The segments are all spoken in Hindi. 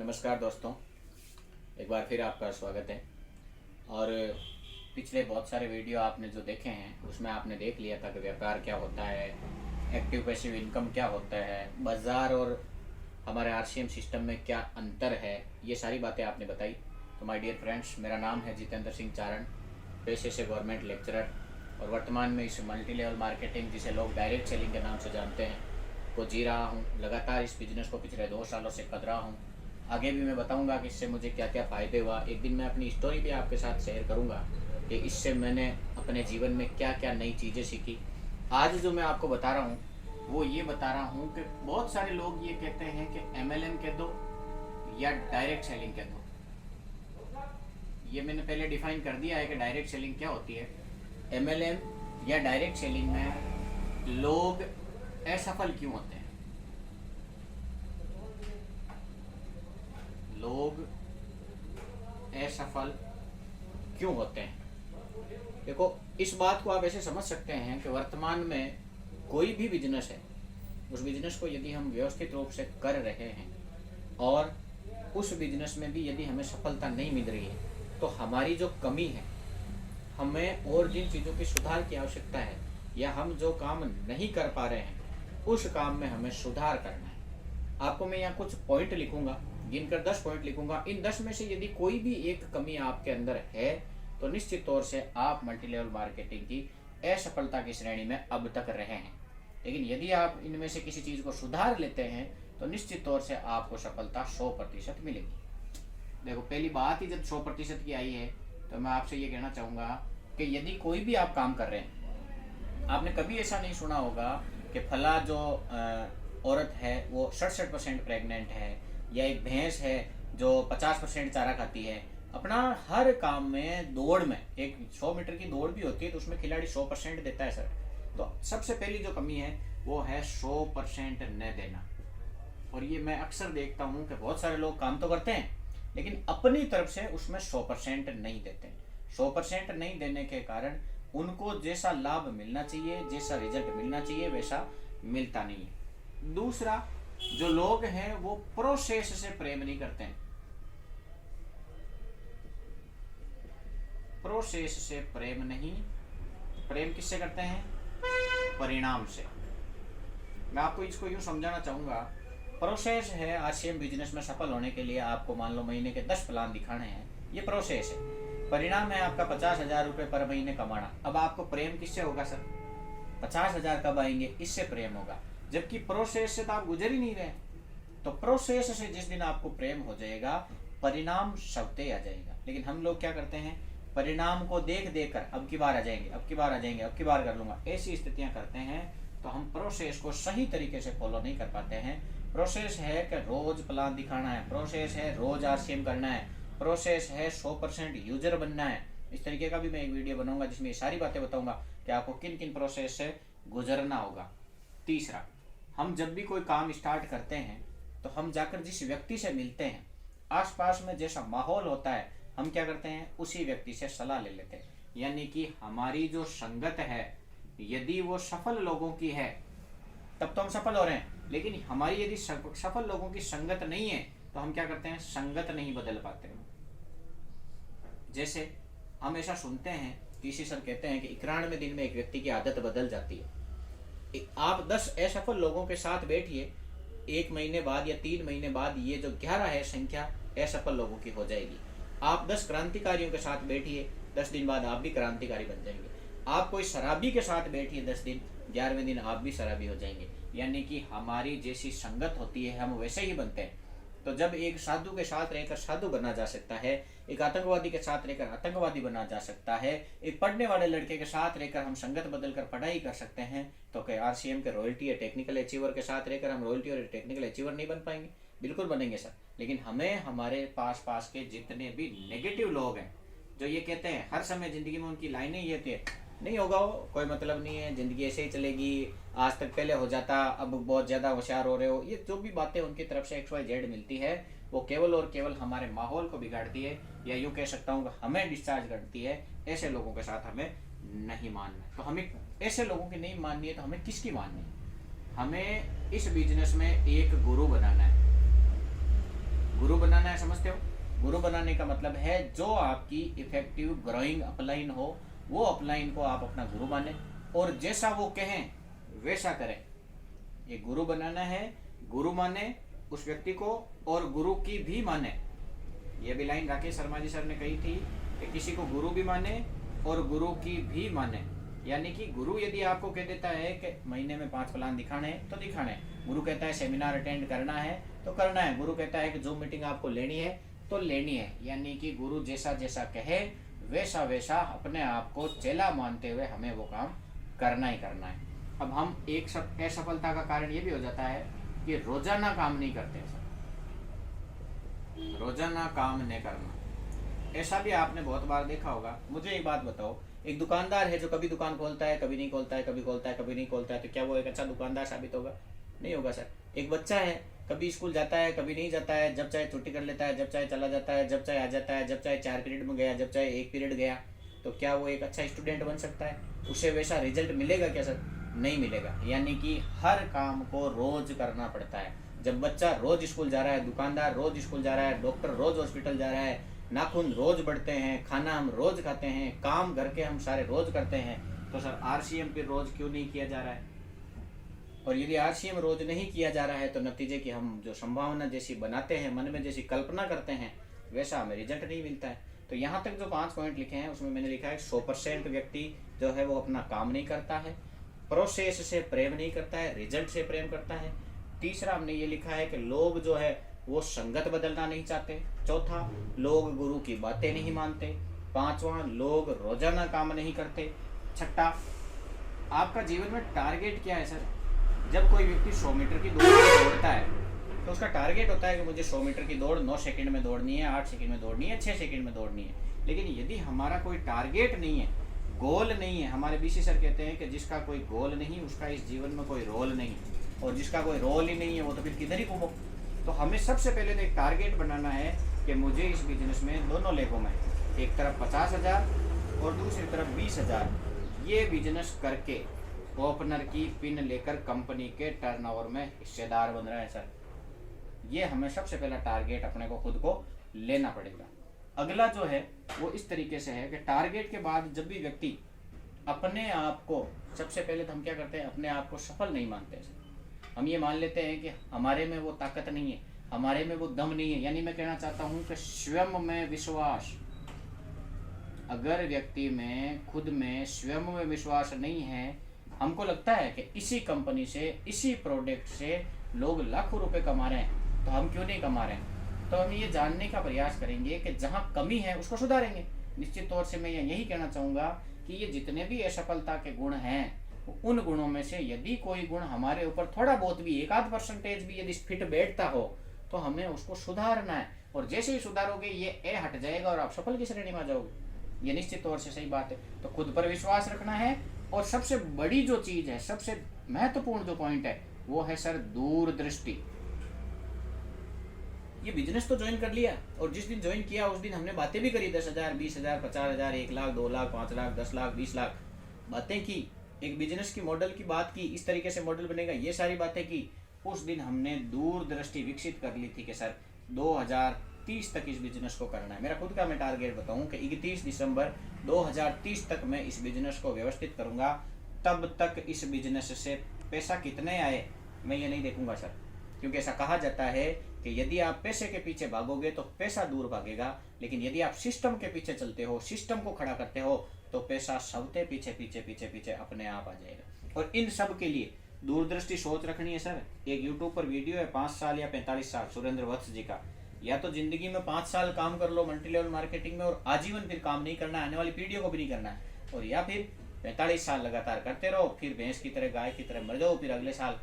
नमस्कार दोस्तों, एक बार फिर आपका स्वागत है। और पिछले बहुत सारे वीडियो आपने जो देखे हैं उसमें आपने देख लिया था कि व्यापार क्या होता है, एक्टिव पैसिव इनकम क्या होता है, बाज़ार और हमारे आरसीएम सिस्टम में क्या अंतर है, ये सारी बातें आपने बताई। तो माय डियर फ्रेंड्स, मेरा नाम है जितेंद्र सिंह चारण, पेशे से गवर्नमेंट लेक्चरर, और वर्तमान में इस मल्टी लेवल मार्केटिंग, जिसे लोग डायरेक्ट सेलिंग के नाम से जानते हैं, को जी रहा हूँ। लगातार इस बिज़नेस को पिछले 2 सालों से कर रहा हूँ। आगे भी मैं बताऊंगा कि इससे मुझे क्या क्या फ़ायदे हुआ। एक दिन मैं अपनी स्टोरी भी आपके साथ शेयर करूंगा कि इससे मैंने अपने जीवन में क्या क्या नई चीज़ें सीखी। आज जो मैं आपको बता रहा हूँ वो ये बता रहा हूँ कि बहुत सारे लोग ये कहते हैं कि MLM कह दो या डायरेक्ट सेलिंग कह दो। ये मैंने पहले डिफाइन कर दिया है कि डायरेक्ट सेलिंग क्या होती है। MLM या डायरेक्ट सेलिंग में लोग असफल क्यों होते हैं, लोग असफल क्यों होते हैं। देखो, इस बात को आप ऐसे समझ सकते हैं कि वर्तमान में कोई भी बिजनेस है, उस बिजनेस को यदि हम व्यवस्थित रूप से कर रहे हैं और उस बिजनेस में भी यदि हमें सफलता नहीं मिल रही है, तो हमारी जो कमी है, हमें और जिन चीज़ों की सुधार की आवश्यकता है, या हम जो काम नहीं कर पा रहे हैं उस काम में हमें सुधार करना है। आपको मैं यहाँ कुछ पॉइंट लिखूंगा, गिनकर 10 पॉइंट लिखूंगा। इन 10 में से यदि कोई भी एक कमी आपके अंदर है तो निश्चित तौर से आप मल्टी लेवल मार्केटिंग की असफलता की श्रेणी में अब तक रहे हैं। लेकिन यदि आप इनमें से किसी चीज़ को सुधार लेते हैं तो निश्चित तौर से आपको सफलता 100% मिलेगी। देखो, पहली बात ही जब 100% की आई है तो मैं आपसे ये कहना चाहूँगा कि यदि कोई भी आप काम कर रहे हैं, आपने कभी ऐसा नहीं सुना होगा कि फला जो औरत है वो 67% प्रेग्नेंट है, या एक भैंस है जो 50% चारा खाती है। अपना हर काम में, दौड़ में, एक 100 मीटर की दौड़ भी होती है तो उसमें खिलाड़ी 100% देता है सर। तो सबसे पहली जो कमी है वो है 100% न देना। और ये मैं अक्सर देखता हूँ कि बहुत सारे लोग काम तो करते हैं लेकिन अपनी तरफ से उसमें 100% नहीं देते। 100% नहीं देने के कारण उनको जैसा लाभ मिलना चाहिए, जैसा रिजल्ट मिलना चाहिए, वैसा मिलता नहीं है। दूसरा, जो लोग हैं वो प्रोसेस से प्रेम नहीं करते हैं। प्रोसेस से प्रेम नहीं, प्रेम किससे करते हैं? परिणाम से। मैं आपको इसको यूं समझाना चाहूंगा, प्रोसेस है आरसीएम बिजनेस में सफल होने के लिए आपको मान लो महीने के 10 प्लान दिखाने हैं, ये प्रोसेस है। परिणाम है आपका 50,000 रुपये पर महीने कमाना। अब आपको प्रेम किससे होगा सर? 50,000 कब आएंगे, इससे प्रेम होगा। जबकि प्रोसेस से तो आप गुजर ही नहीं रहे। तो प्रोसेस से जिस दिन आपको प्रेम हो जाएगा, परिणाम सबते आ जाएगा। लेकिन हम लोग क्या करते हैं, परिणाम को देख देख कर अब की बार आ जाएंगे, अब की बार आ जाएंगे, अब की बार कर लूंगा, ऐसी स्थितियां करते हैं। तो हम प्रोसेस को सही तरीके से फॉलो नहीं कर पाते हैं। प्रोसेस है कि रोज प्लान दिखाना है, प्रोसेस है रोज आरसीएम करना है, प्रोसेस है 100% यूजर बनना है। इस तरीके का भी मैं एक वीडियो बनाऊंगा जिसमें ये सारी बातें बताऊंगा कि आपको किन किन प्रोसेस से गुजरना होगा। तीसरा, हम जब भी कोई काम स्टार्ट करते हैं तो हम जाकर जिस व्यक्ति से मिलते हैं, आसपास में जैसा माहौल होता है, हम क्या करते हैं, उसी व्यक्ति से सलाह ले लेते हैं। यानी कि हमारी जो संगत है, यदि वो सफल लोगों की है तब तो हम सफल हो रहे हैं। लेकिन हमारी यदि सफल लोगों की संगत नहीं है तो हम क्या करते हैं, संगत नहीं बदल पाते। जैसे हम ऐसा सुनते हैं, किसी सर कहते हैं कि 91 दिन में एक व्यक्ति की आदत बदल जाती है। आप 10 असफल लोगों के साथ बैठिए, 1 महीने बाद या 3 महीने बाद ये जो 11 है संख्या असफल लोगों की हो जाएगी। आप 10 क्रांतिकारियों के साथ बैठिए, 10 दिन बाद आप भी क्रांतिकारी बन जाएंगे। आप कोई शराबी के साथ बैठिए 10 दिन, 11वें दिन आप भी शराबी हो जाएंगे। यानी कि हमारी जैसी संगत होती है हम वैसे ही बनते हैं। तो जब एक साधु के साथ रहकर साधु बना जा सकता है, एक आतंकवादी के साथ रहकर आतंकवादी बना जा सकता है, एक पढ़ने वाले लड़के के साथ रहकर हम संगत बदलकर पढ़ाई कर सकते हैं, तो क्या आरसीएम के रॉयल्टी या टेक्निकल अचीवर के साथ रहकर हम रॉयल्टी और टेक्निकल अचीवर नहीं बन पाएंगे? बिल्कुल बनेंगे सर। लेकिन हमें हमारे पास के जितने भी नेगेटिव लोग हैं, जो ये कहते हैं हर समय जिंदगी में उनकी लाइनें ये थी, नहीं होगा वो, कोई मतलब नहीं है, जिंदगी ऐसे ही चलेगी, आज तक पहले हो जाता, अब बहुत ज़्यादा होशियार हो रहे हो, ये जो भी बातें उनकी तरफ से XYZ मिलती है, वो केवल और केवल हमारे माहौल को बिगाड़ती है, या यूँ कह सकता हूँ हमें डिस्चार्ज करती है। ऐसे लोगों के साथ हमें नहीं मानना है। तो हमें ऐसे लोगों की नहीं माननी है तो हमें किसकी माननी है? हमें इस बिजनेस में एक गुरु बनाना है। गुरु बनाना है, समझते हो? गुरु बनाने का मतलब है जो आपकी इफेक्टिव ग्रोइंग अपलाइन हो, वो अपलाइन को आप अपना गुरु माने और जैसा वो कहें वैसा करें। ये गुरु बनाना है, गुरु माने उस व्यक्ति को और गुरु की भी माने। ये भी लाइन राकेश शर्मा जी सर ने कही थी कि किसी को गुरु भी माने और गुरु की भी माने। यानी कि गुरु यदि आपको कह देता है कि महीने में 5 प्लान दिखाने हैं तो दिखाने हैं, गुरु कहता है सेमिनार अटेंड करना है तो करना है, गुरु कहता है कि जो मीटिंग आपको लेनी है तो लेनी है। यानी कि गुरु जैसा जैसा कहे वैसा वैसा अपने आप को चेला मानते हुए हमें वो काम करना ही करना है। अब हम एक असफलता का कारण ये भी हो जाता है कि रोजाना काम नहीं करते हैं सर, रोजाना काम नहीं करना। ऐसा भी आपने बहुत बार देखा होगा। मुझे एक बात बताओ, एक दुकानदार है जो कभी दुकान खोलता है, कभी नहीं खोलता है, कभी खोलता है, कभी नहीं खोलता है, तो क्या वो एक अच्छा दुकानदार साबित होगा? नहीं होगा सर। एक बच्चा है, कभी स्कूल जाता है, कभी नहीं जाता है, जब चाहे छुट्टी कर लेता है, जब चाहे चला जाता है, जब चाहे आ जाता है, जब चाहे 4 पीरियड में गया, जब चाहे 1 पीरियड गया, तो क्या वो एक अच्छा स्टूडेंट बन सकता है? उसे वैसा रिजल्ट मिलेगा क्या सर? नहीं मिलेगा। यानी कि हर काम को रोज करना पड़ता है। जब बच्चा रोज स्कूल जा रहा है, दुकानदार रोज स्कूल जा रहा है, डॉक्टर रोज हॉस्पिटल जा रहा है, नाखून रोज बढ़ते हैं, खाना हम रोज खाते हैं, काम घर के हम सारे रोज करते हैं, तो सर आरसीएम फिर रोज क्यों नहीं किया जा रहा है? और यदि आरसीएम रोज नहीं किया जा रहा है तो नतीजे की हम जो संभावना जैसी बनाते हैं, मन में जैसी कल्पना करते हैं, वैसा हमें रिजल्ट नहीं मिलता है। तो यहाँ तक जो 5 पॉइंट लिखे हैं उसमें मैंने लिखा है 100% व्यक्ति जो है वो अपना काम नहीं करता है, प्रोसेस से प्रेम नहीं करता है, रिजल्ट से प्रेम करता है। तीसरा हमने ये लिखा है कि लोग जो है वो संगत बदलना नहीं चाहते। चौथा, लोग गुरु की बातें नहीं मानते। पांचवा, लोग रोजाना काम नहीं करते। छठा, आपका जीवन में टारगेट क्या है सर? जब कोई व्यक्ति 100 मीटर की दौड़ दौड़ता है तो उसका टारगेट होता है कि मुझे 100 मीटर की दौड़ 9 सेकंड में दौड़नी है, 8 सेकंड में दौड़नी है, 6 सेकंड में दौड़नी है। लेकिन यदि हमारा कोई टारगेट नहीं है, गोल नहीं है, हमारे बीसी सर कहते हैं कि जिसका कोई गोल नहीं उसका इस जीवन में कोई रोल नहीं, और जिसका कोई रोल ही नहीं है वो तो फिर किधर ही घूमो। तो हमें सबसे पहले तो एक टारगेट बनाना है कि मुझे इस बिजनेस में दोनों लेगों में, एक तरफ 50,000 और दूसरी तरफ 20,000, ये बिजनेस करके ओपनर की पिन लेकर कंपनी के टर्नओवर में हिस्सेदार बन रहे हैं सर। ये हमें सबसे पहला टारगेट अपने को खुद को लेना पड़ेगा। अगला जो है वो इस तरीके से है कि टारगेट के बाद जब भी व्यक्ति अपने आप को, सबसे पहले तो हम क्या करते हैं, अपने आप को सफल नहीं मानते हैं। हम ये मान लेते हैं कि हमारे में वो ताकत नहीं है, हमारे में वो दम नहीं है। यानी मैं कहना चाहता हूं कि स्वयं में विश्वास, अगर व्यक्ति में खुद में स्वयं में विश्वास नहीं है, हमको लगता है कि इसी कंपनी से, इसी प्रोडक्ट से लोग लाखों रुपए कमा रहे हैं तो हम क्यों नहीं कमा रहे हैं, तो हम ये जानने का प्रयास करेंगे कि जहां कमी है उसको सुधारेंगे। निश्चित तौर से मैं यही कहना चाहूंगा कि ये जितने भी असफलता के गुण हैं, उन गुणों में से यदि कोई गुण हमारे ऊपर थोड़ा बहुत भी, 1-8% भी यदि फिट बैठता हो तो हमें उसको सुधारना है। और जैसे ही सुधारोगे ये ए हट जाएगा और आप सफल की श्रेणी में आ जाओगे। ये निश्चित तौर से सही बात है। तो खुद पर विश्वास रखना है, और सबसे बड़ी जो चीज है, सबसे महत्वपूर्ण जो पॉइंट है वो है सर दूरदृष्टि। ये बिजनेस तो ज्वाइन कर लिया, और जिस दिन ज्वाइन किया उस दिन हमने बातें भी करी, 10,000, 20,000, 50,000, 1 लाख, 2 लाख, 5 लाख, 10 लाख, 20 लाख बातें की, एक बिजनेस की मॉडल की बात की, इस तरीके से मॉडल बनेगा, ये सारी बातें की। उस दिन हमने दूरदृष्टि विकसित कर ली थी कि सर 2030 तक इस बिजनेस को करना है। मेरा खुद का मैं टारगेट बताऊं कि 31 दिसंबर 2030 तक मैं इस बिजनेस को व्यवस्थित करूंगा। तब तक इस बिजनेस से पैसा कितने आए मैं ये नहीं देखूंगा सर, क्योंकि ऐसा कहा जाता है कि यदि आप पैसे के पीछे भागोगे तो पैसा दूर भागेगा, लेकिन यदि आप सिस्टम के पीछे चलते हो, सिस्टम को खड़ा करते हो, तो पैसा सबके पीछे पीछे पीछे पीछे अपने आप आ जाएगा। और इन सब के लिए दूरदृष्टि सोच रखनी है सर। एक यूट्यूब पर वीडियो है 5 साल या 45 साल सुरेंद्र वत्स जी का, या तो जिंदगी में 5 साल काम कर लो मल्टी लेवल मार्केटिंग में और आजीवन फिर काम नहीं करना है, आने वाली पीढ़ियों को भी नहीं करना है, और या फिर 45 साल लगातार करते रहो, फिर भैंस की तरह, गाय की तरह मर जाओ, फिर अगले साल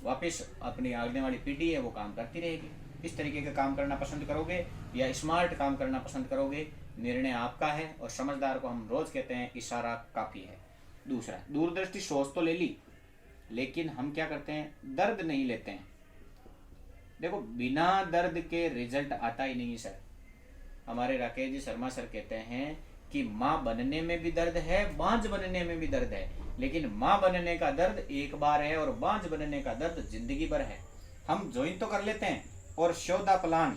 वापस अपनी आने वाली पीढ़ी है वो काम करती रहेगी। इस तरीके का काम करना पसंद करोगे या स्मार्ट काम करना पसंद करोगे, निर्णय आपका है। और समझदार को हम रोज कहते हैं इशारा काफी है। दूसरा, दूरदृष्टि सोच तो ले ली, लेकिन हम क्या करते हैं, दर्द नहीं लेते हैं। देखो, बिना दर्द के रिजल्ट आता ही नहीं सर। हमारे राकेश जी शर्मा सर कहते हैं कि माँ बनने में भी दर्द है, बांझ बनने में भी दर्द है, लेकिन माँ बनने का दर्द एक बार है और बांझ बनने का दर्द जिंदगी भर है। हम ज्वाइन तो कर लेते हैं और 14 प्लान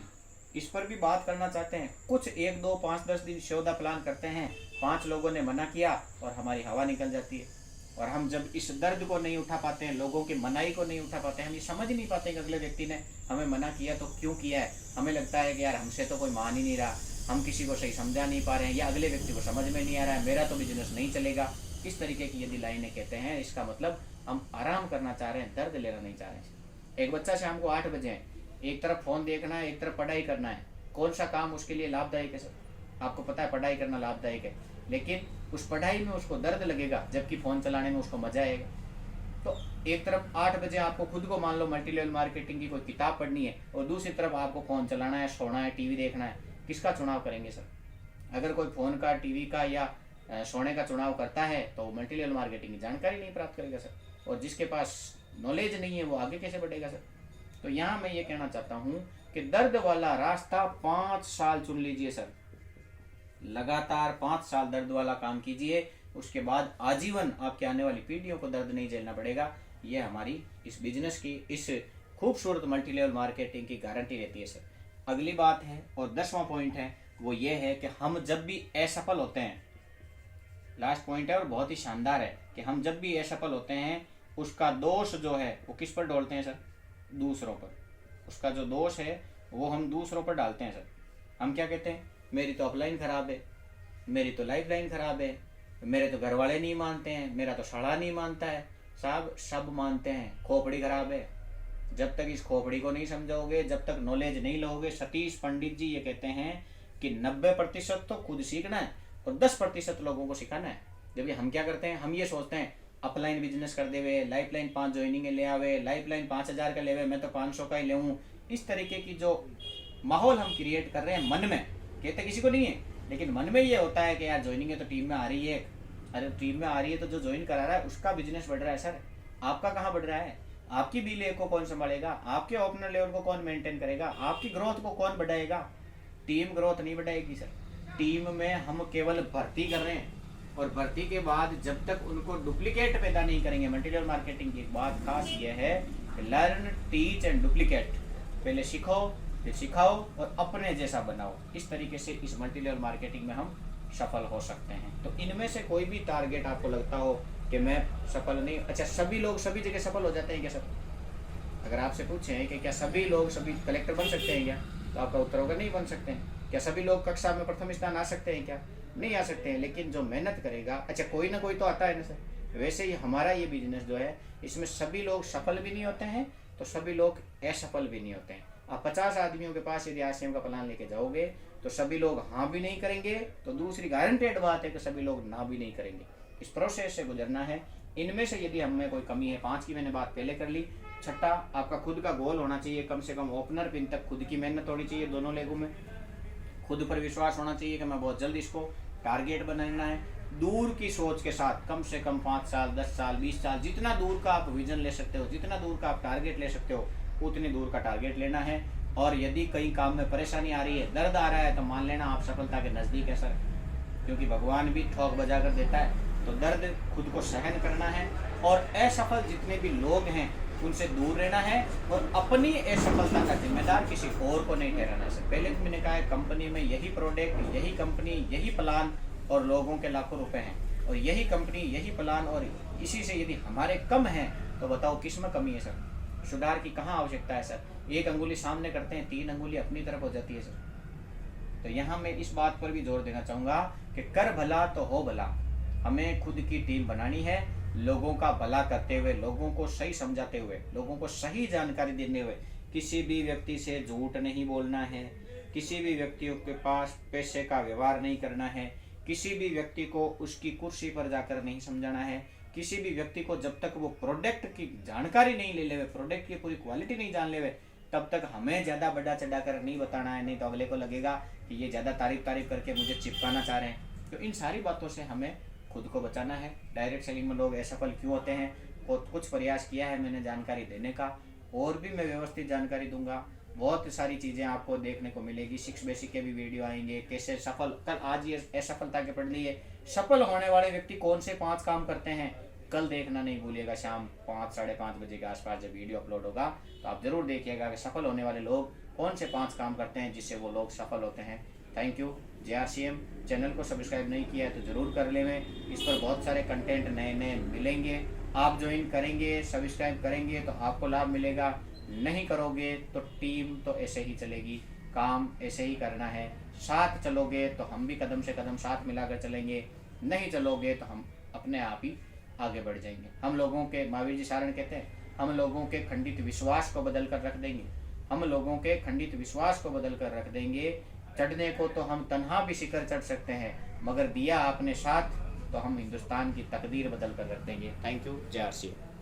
इस पर भी बात करना चाहते हैं। कुछ 1 2 5 10 दिन शो द प्लान करते हैं, 5 लोगों ने मना किया और हमारी हवा निकल जाती है। और हम जब इस दर्द को नहीं उठा पाते हैं, लोगों की मनाही को नहीं उठा पाते हैं, हम ये समझ नहीं पाते कि अगले व्यक्ति ने हमें मना किया तो क्यों किया है। हमें लगता है कि यार हमसे तो कोई मान ही नहीं रहा, हम किसी को सही समझा नहीं पा रहे हैं, या अगले व्यक्ति को समझ में नहीं आ रहा है, मेरा तो बिजनेस नहीं चलेगा। इस तरीके की यदि लाइनें कहते हैं, इसका मतलब हम आराम करना चाह रहे हैं, दर्द लेना नहीं चाह रहे हैं। एक बच्चा शाम को 8 बजे है, एक तरफ फोन देखना है, एक तरफ पढ़ाई करना है, कौन सा काम उसके लिए लाभदायक है सर? आपको पता है पढ़ाई करना लाभदायक है, लेकिन उस पढ़ाई में उसको दर्द लगेगा, जबकि फोन चलाने में उसको मजा आएगा। तो एक तरफ 8 बजे आपको खुद को मान लो मल्टी लेवल मार्केटिंग की कोई किताब पढ़नी है, और दूसरी तरफ आपको फोन चलाना है, सोना है, टीवी देखना है, किसका चुनाव करेंगे सर? अगर कोई फोन का, टीवी का या सोने का चुनाव करता है तो मल्टी लेवल मार्केटिंग की जानकारी नहीं प्राप्त करेगा सर, और जिसके पास नॉलेज नहीं है वो आगे कैसे बढ़ेगा सर? तो यहाँ मैं ये कहना चाहता हूँ कि दर्द वाला रास्ता 5 साल चुन लीजिए सर, लगातार 5 साल दर्द वाला काम कीजिए, उसके बाद आजीवन आपके आने वाली पीढ़ियों को दर्द नहीं झेलना पड़ेगा। ये हमारी इस बिजनेस की, इस खूबसूरत मल्टी लेवल मार्केटिंग की गारंटी रहती है सर। अगली बात है और 10वां पॉइंट है, वो ये है कि हम जब भी असफल होते हैं, लास्ट पॉइंट है और बहुत ही शानदार है, कि हम जब भी असफल होते हैं उसका दोष जो है वो किस पर डालते हैं सर? दूसरों पर। उसका जो दोष है वो हम दूसरों पर डालते हैं सर। हम क्या कहते हैं? मेरी तो अपलाइन खराब है, मेरी तो लाइफ लाइन खराब है, मेरे तो घर वाले नहीं मानते हैं, मेरा तो साला नहीं मानता है। साहब सब मानते हैं, खोपड़ी खराब है। जब तक इस खोपड़ी को नहीं समझोगे, जब तक नॉलेज नहीं लोगे, सतीश पंडित जी ये कहते हैं कि 90% तो खुद सीखना है और 10% लोगों को सिखाना है। जबकि हम क्या करते हैं? हम ये सोचते हैं अपलाइन बिजनेस कर देवे, लाइफ लाइन 5 ज्वाइनिंग ले आवे, लाइफ लाइन 5000 का लेवे, मैं तो 500 का ही ले। इस तरीके की जो माहौल हम क्रिएट कर रहे हैं मन में, कहते किसी को नहीं है, लेकिन मन में ये होता है कि यार ज्वाइनिंग है तो टीम में आ रही है, अरे टीम में आ रही है तो जो ज्वाइन करा रहा है उसका बिजनेस बढ़ रहा है सर, आपका कहाँ बढ़ रहा है? आपकी बी लेवल को कौन संभालेगा? आपके ओपनर लेवल को कौन मेंटेन करेगा? आपकी ग्रोथ को कौन बढ़ाएगा? टीम ग्रोथ नहीं बढ़ाएगी सर। टीम में हम केवल भर्ती कर रहे हैं, और भर्ती के बाद जब तक उनको डुप्लीकेट पैदा नहीं करेंगे, मल्टीलेवल मार्केटिंग की एक बात खास ये है, लर्न, टीच एंड डुप्लीकेट। पहले सीखो, फिर सिखाओ और अपने जैसा बनाओ। इस तरीके से इस मल्टीलेवल मार्केटिंग में हम सफल हो सकते हैं। तो इनमें से कोई भी टारगेट आपको लगता हो कि मैं सफल नहीं, अच्छा सभी लोग सभी जगह सफल हो जाते हैं क्या सर? अगर आपसे पूछें कि क्या सभी लोग सभी कलेक्टर बन सकते हैं क्या, तो आपका उत्तर होगा नहीं बन सकते हैं। क्या सभी लोग कक्षा में प्रथम स्थान आ सकते हैं क्या? नहीं आ सकते हैं। लेकिन जो मेहनत करेगा, अच्छा कोई ना कोई तो आता है ना सर। वैसे ही हमारा ये बिजनेस जो है, इसमें सभी लोग सफल भी नहीं होते हैं तो सभी लोग असफल भी नहीं होते हैं। आप 50 आदमियों के पास यदि आरसीएम का प्लान लेके जाओगे तो सभी लोग हाँ भी नहीं करेंगे, तो दूसरी गारंटेड बात है कि सभी लोग ना भी नहीं करेंगे। इस प्रोसेस से गुजरना है। इनमें से यदि हमें कोई कमी है, 5 की मैंने बात पहले कर ली। छठा, आपका खुद का गोल होना चाहिए, कम से कम ओपनर पिन तक खुद की मेहनत होनी चाहिए, दोनों लेगों में खुद पर विश्वास होना चाहिए कि मैं बहुत जल्द इसको टारगेट बनाना है। दूर की सोच के साथ कम से कम 5 साल, 10 साल, 20 साल, जितना दूर का आप विजन ले सकते हो, जितना दूर का आप टारगेट ले सकते हो, उतनी दूर का टारगेट लेना है। और यदि कहीं काम में परेशानी आ रही है, दर्द आ रहा है, तो मान लेना आप सफलता के नज़दीक है सर, क्योंकि भगवान भी ठोक बजा कर देता है। तो दर्द खुद को सहन करना है, और असफल जितने भी लोग हैं उनसे दूर रहना है, और अपनी असफलता का जिम्मेदार किसी और को नहीं ठहराना है सर। पहले भी मैंने कहा है, कंपनी में यही प्रोडक्ट, यही कंपनी, यही प्लान और लोगों के लाखों रुपए हैं, और यही कंपनी, यही प्लान, और इसी से यदि हमारे कम हैं तो बताओ किस में कमी है सर? सुधार की कहाँ आवश्यकता है सर? 1 अंगुली सामने करते हैं, 3 अंगुली अपनी तरफ हो जाती है सर। तो यहाँ मैं इस बात पर भी जोर देना चाहूँगा कि कर भला तो हो भला। हमें खुद की टीम बनानी है, लोगों का भला करते हुए, लोगों को सही समझाते हुए, लोगों को सही जानकारी देने हुए। किसी भी व्यक्ति से झूठ नहीं बोलना है, किसी भी व्यक्ति के पास पैसे का व्यवहार नहीं करना है, किसी भी व्यक्ति को उसकी कुर्सी पर जाकर नहीं समझाना है, किसी भी व्यक्ति को जब तक वो प्रोडक्ट की जानकारी नहीं ले लेवे, प्रोडक्ट की पूरी क्वालिटी नहीं जान लेवे, तब तक हमें ज़्यादा बढ़ा चढ़ा कर नहीं बताना है, नहीं तो अगले को लगेगा कि ये ज़्यादा तारीफ करके मुझे चिपकाना चाह रहे हैं। तो इन सारी बातों से हमें खुद को बचाना है। डायरेक्ट सेलिंग में लोग असफल क्यों होते हैं, और कुछ प्रयास किया है मैंने जानकारी देने का, और भी मैं व्यवस्थित जानकारी दूंगा। बहुत सारी चीज़ें आपको देखने को मिलेगी। 6 बेसिक के भी वीडियो आएंगे, कैसे सफल, कल आज ये असफलता के पढ़ लिए, सफल होने वाले व्यक्ति कौन से 5 काम करते हैं, कल देखना नहीं भूलिएगा। शाम 5 साढ़े 5 बजे के आसपास जब वीडियो अपलोड होगा तो आप जरूर देखिएगा कि सफल होने वाले लोग कौन से 5 काम करते हैं जिससे वो लोग सफल होते हैं। Thank you. JRCM चैनल को सब्सक्राइब नहीं किया है तो ज़रूर कर लें। इस पर बहुत सारे कंटेंट नए नए मिलेंगे। आप ज्वाइन करेंगे, सब्सक्राइब करेंगे तो आपको लाभ मिलेगा, नहीं करोगे तो टीम तो ऐसे ही चलेगी, काम ऐसे ही करना है। साथ चलोगे तो हम भी कदम से कदम साथ मिलाकर चलेंगे, नहीं चलोगे तो हम अपने आप ही आगे बढ़ जाएंगे। हम लोगों के, महावीर जी सारण कहते हैं, हम लोगों के खंडित विश्वास को बदल कर रख देंगे। हम लोगों के खंडित विश्वास को बदल कर रख देंगे। चढ़ने को तो हम तन्हा भी शिखर चढ़ सकते हैं, मगर दिया आपने साथ तो हम हिंदुस्तान की तकदीर बदल कर रख देंगे। Thank you. JRCM।